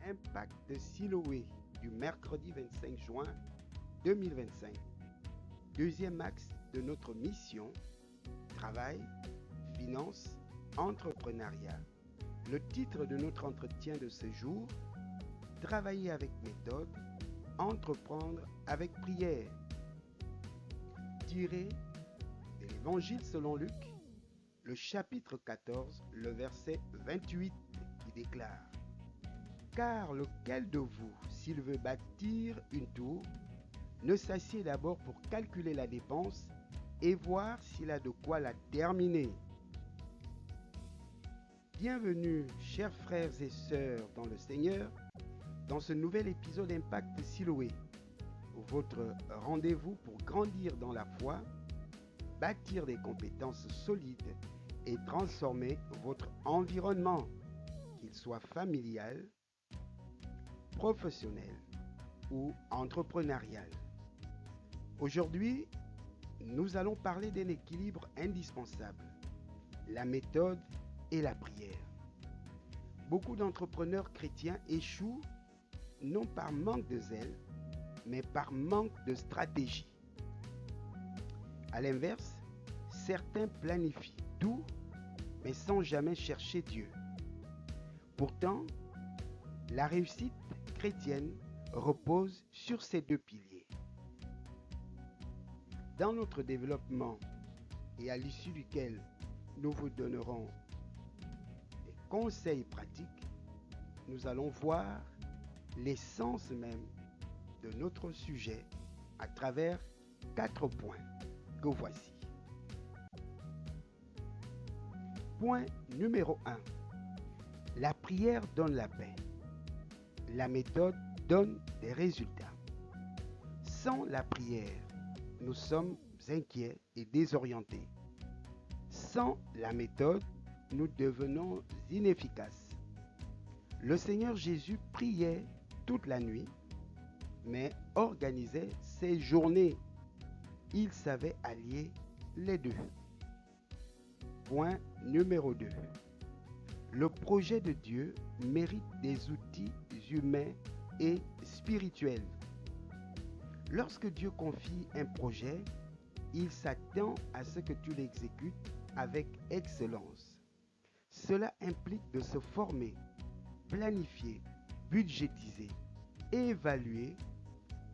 Impact de Siloé du mercredi 25 juin 2025. Deuxième axe de notre mission, travail, finance, entrepreneuriat. Le titre de notre entretien de ce jour, travailler avec méthode, entreprendre avec prière. Tiré de l'Évangile selon Luc, le chapitre 14, le verset 28 qui déclare: Car lequel de vous, s'il veut bâtir une tour, ne s'assied d'abord pour calculer la dépense et voir s'il a de quoi la terminer. Bienvenue, chers frères et sœurs dans le Seigneur, dans ce nouvel épisode Impact Siloé, votre rendez-vous pour grandir dans la foi, bâtir des compétences solides et transformer votre environnement, qu'il soit familial, professionnel ou entrepreneurial. Aujourd'hui, nous allons parler d'un équilibre indispensable, la méthode et la prière. Beaucoup d'entrepreneurs chrétiens échouent non par manque de zèle, mais par manque de stratégie. À l'inverse, certains planifient tout, mais sans jamais chercher Dieu. Pourtant, la réussite chrétienne repose sur ces deux piliers. Dans notre développement et à l'issue duquel nous vous donnerons des conseils pratiques, nous allons voir l'essence même de notre sujet à travers 4 points que voici. Point numéro 1. La prière donne la paix. La méthode donne des résultats. Sans la prière, nous sommes inquiets et désorientés. Sans la méthode, nous devenons inefficaces. Le Seigneur Jésus priait toute la nuit, mais organisait ses journées. Il savait allier les deux. Point numéro 2. Le projet de Dieu mérite des outils humains et spirituels. Lorsque Dieu confie un projet, il s'attend à ce que tu l'exécutes avec excellence. Cela implique de se former, planifier, budgétiser, évaluer,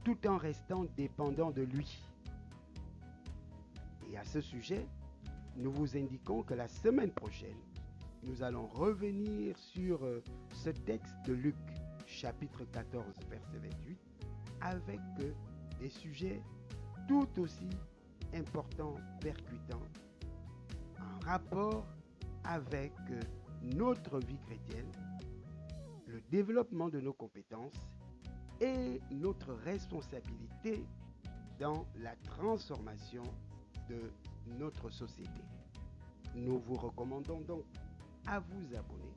tout en restant dépendant de lui. Et à ce sujet, nous vous indiquons que la semaine prochaine, nous allons revenir sur ce texte de Luc, chapitre 14, verset 28, avec des sujets tout aussi importants, percutants, en rapport avec notre vie chrétienne, le développement de nos compétences et notre responsabilité dans la transformation de notre société. Nous vous recommandons donc à vous abonner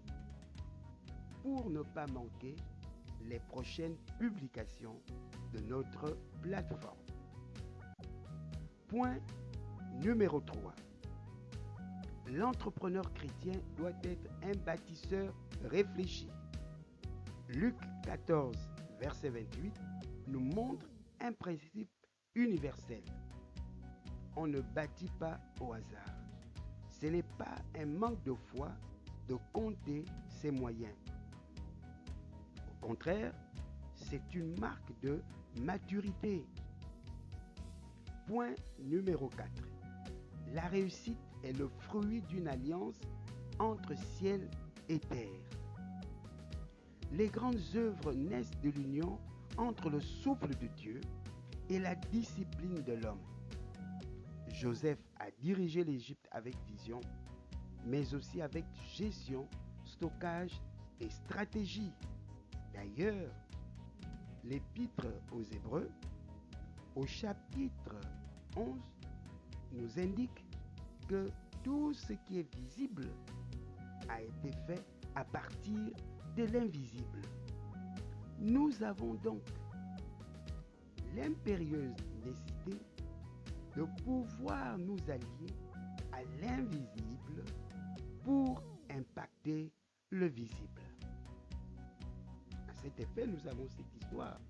pour ne pas manquer les prochaines publications de notre plateforme. Point numéro 3. L'entrepreneur chrétien doit être un bâtisseur réfléchi. Luc 14, verset 28, nous montre un principe universel. On ne bâtit pas au hasard. Ce n'est pas un manque de foi de compter ses moyens. Au contraire, c'est une marque de maturité. Point numéro 4. La réussite est le fruit d'une alliance entre ciel et terre. Les grandes œuvres naissent de l'union entre le souffle de Dieu et la discipline de l'homme. Joseph a dirigé l'Égypte avec vision, mais aussi avec gestion, stockage et stratégie. D'ailleurs, l'Épître aux Hébreux, au chapitre 11, nous indique que tout ce qui est visible a été fait à partir de l'invisible. Nous avons donc l'impérieuse nécessité de pouvoir nous allier à l'invisible pour impacter le visible. À cet effet, nous avons cette histoire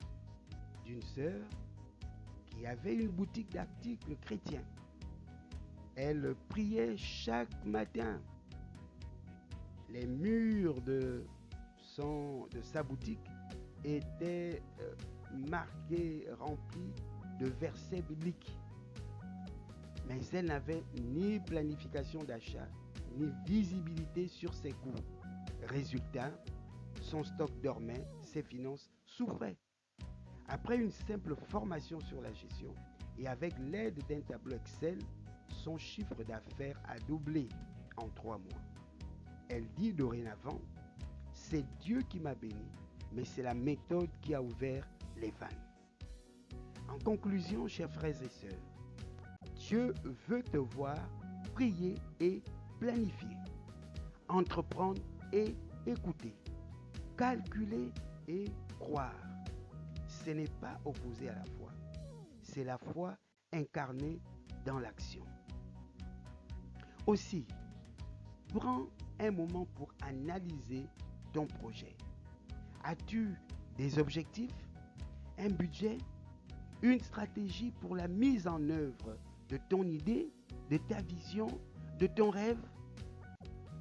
d'une sœur qui avait une boutique d'articles chrétiens. Elle priait chaque matin. Les murs de sa boutique étaient marqués, remplis de versets bibliques. Mais elle n'avait ni planification d'achat, ni visibilité sur ses coûts. Résultat, son stock dormait, ses finances souffraient. Après une simple formation sur la gestion et avec l'aide d'un tableau Excel, son chiffre d'affaires a doublé en 3 mois. Elle dit dorénavant, c'est Dieu qui m'a béni, mais c'est la méthode qui a ouvert les vannes. En conclusion, chers frères et sœurs, Dieu veut te voir prier et planifier, entreprendre et écouter, calculer et croire. Ce n'est pas opposé à la foi, c'est la foi incarnée dans l'action. Aussi, prends un moment pour analyser ton projet. As-tu des objectifs, un budget, une stratégie pour la mise en œuvre de ton idée, de ta vision, de ton rêve?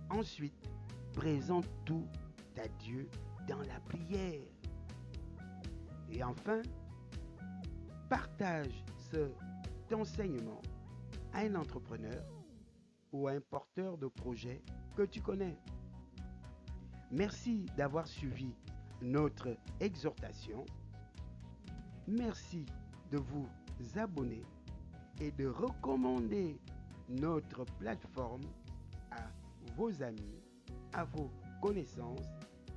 Ensuite, présente tout à Dieu dans la prière. Et enfin, partage cet enseignement à un entrepreneur ou à un porteur de projet que tu connais. Merci d'avoir suivi notre exhortation. Merci de vous abonner et de recommander notre plateforme à vos amis, à vos connaissances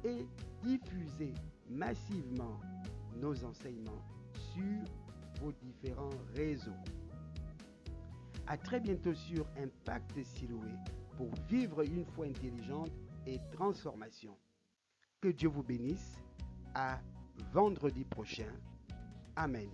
et diffuser massivement nos enseignements sur vos différents réseaux. À très bientôt sur Impact Siloué pour vivre une foi intelligente et transformation. Que Dieu vous bénisse. À vendredi prochain. Amen.